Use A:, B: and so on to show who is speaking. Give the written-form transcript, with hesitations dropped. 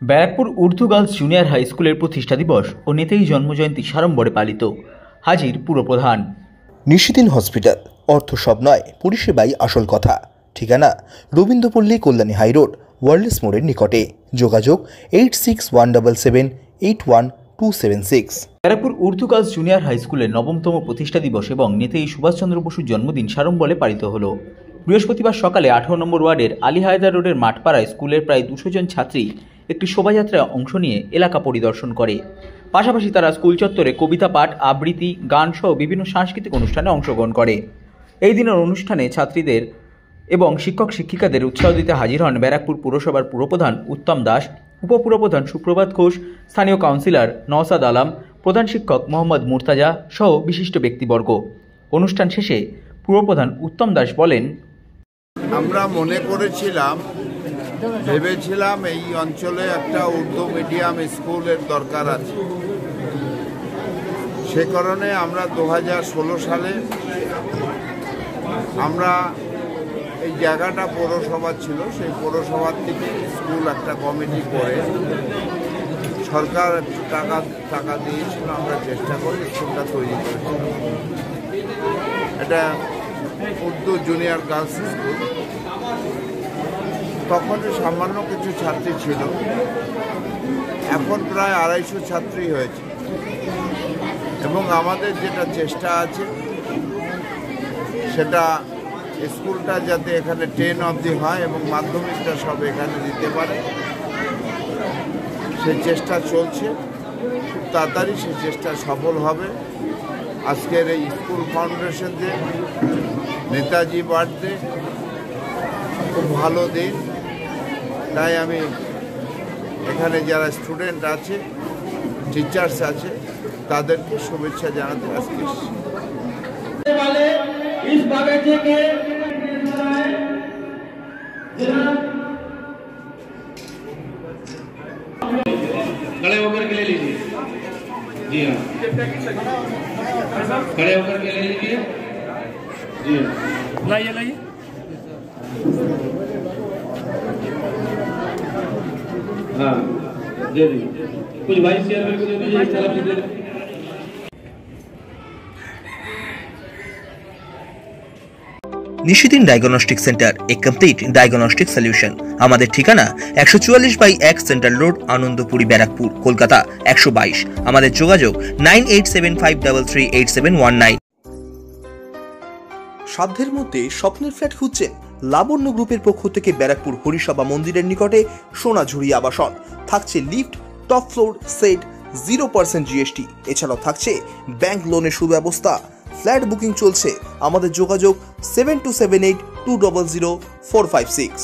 A: Barrackpore Urdu girls junior high স্কুলের প্রতিষ্ঠা দিবস ও নেতাজি জন্মজয়ন্তী সাড়ম্বরে পালিত। হাজির পুরপ্রধান।
B: নিশিদিন হসপিটাল, অর্থ সব নয়, পরিষেবাই আসল কথা। ঠিকানা রবীন্দ্রপল্লী, কল্যাণী হাইরোড, ওয়ার্ল্ডস মোড়ের নিকটে। যোগাযোগ 8617881276।
A: Barrackpore Urdu girls junior high স্কুলের ৯তম প্রতিষ্ঠা দিবস এবং নেতাজি সুভাষচন্দ্র বসুর জন্মদিন সাড়ম্বরে পালিত হল। বৃহস্পতিবার সকালে ১৮ নম্বর ওয়ার্ডের আলী হায়দার রোডের মাঠপাড়ায় স্কুলের প্রায় ২০০ জন ছাত্রী একটি শোভাযাত্রায় অংশ নিয়ে এলাকা পরিদর্শন করে। পাশাপাশি তারা স্কুল চত্বরে কবিতা পাঠ, আবৃত্তি, গান সহ বিভিন্ন সাংস্কৃতিক অনুষ্ঠানে অংশগ্রহণ করে। এই দিনের অনুষ্ঠানে ছাত্রীদের এবং শিক্ষক শিক্ষিকাদের উৎসাহ দিতে হাজির হন ব্যারাকপুর পুরসভার পুরপ্রধান উত্তম দাস, উপপুরপ্রধান সুপ্রভাত ঘোষ, স্থানীয় কাউন্সিলর নওসাদ আলম, প্রধান শিক্ষক মোহাম্মদ মুর্তাজা সহ বিশিষ্ট ব্যক্তিবর্গ। অনুষ্ঠান শেষে পুরপ্রধান উত্তম দাস বলেন,
C: আমরা মনে করেছিলাম, ভেবেছিলাম এই অঞ্চলে একটা উর্দু মিডিয়াম স্কুলের দরকার আছে। সে কারণে আমরা 2016 সালে আমরা এই জায়গাটা পৌরসভা ছিল, সেই পৌরসভার থেকে স্কুল একটা কমিটি করে সরকার টাকা দিয়েছিল, আমরা চেষ্টা করে স্কুলটা তৈরি করেছিলাম। এটা উর্দু জুনিয়র গার্লস স্কুল। তখন সামান্য কিছু ছাত্রী ছিল, এখন প্রায় 250 ছাত্রী হয়েছে। এবং আমাদের যেটা চেষ্টা আছে সেটা স্কুলটা যাতে এখানে 10 অবধি হয় এবং মাধ্যমিকটা সব এখানে দিতে পারে, সেই চেষ্টা চলছে। খুব তাড়াতাড়ি সেই চেষ্টা সফল হবে। আজকের এই school foundation day, Netaji birthday, খুব ভালো দিন। তাই আমি এখানে যারা স্টুডেন্ট আছে, টিচার্স আছে, তাদেরকে শুভেচ্ছা জানাতে আজকে এসেছি।
D: खड़े होकर के ले लीजिए। जी हाँ, खड़े होकर के ले लीजिए। जी हाँ, लाइए लाइए। हाँ, दे दीजिए। कुछ वाइस चेयरमैन को दे दीजिए, सलाम दे दीजिए।
B: নিশিদিন ডায়াগনস্টিক সেন্টার, এ কমপ্লিট ডায়াগনস্টিক সলিউশন। আমাদের ঠিকানা ১৪৪/১ সেন্ট্রাল রোড, আনন্দপুরি, ব্যারাকপুর, কলকাতা ১২২। আমাদের যোগাযোগ 9875338719। সাধ্যের মধ্যে স্বপ্নের ফ্ল্যাট খুঁজছেন? লাবণ্য গ্রুপের পক্ষ থেকে ব্যারাকপুর হরিসভা মন্দিরের নিকটে সোনাঝুরি আবাসন। থাকছে lift, top floor, set, 0% GST। এছাড়াও থাকছে ব্যাংক লোনের সুব্যবস্থা। ফ্ল্যাট বুকিং চলছে। আমাদের যোগাযোগ 7278200456।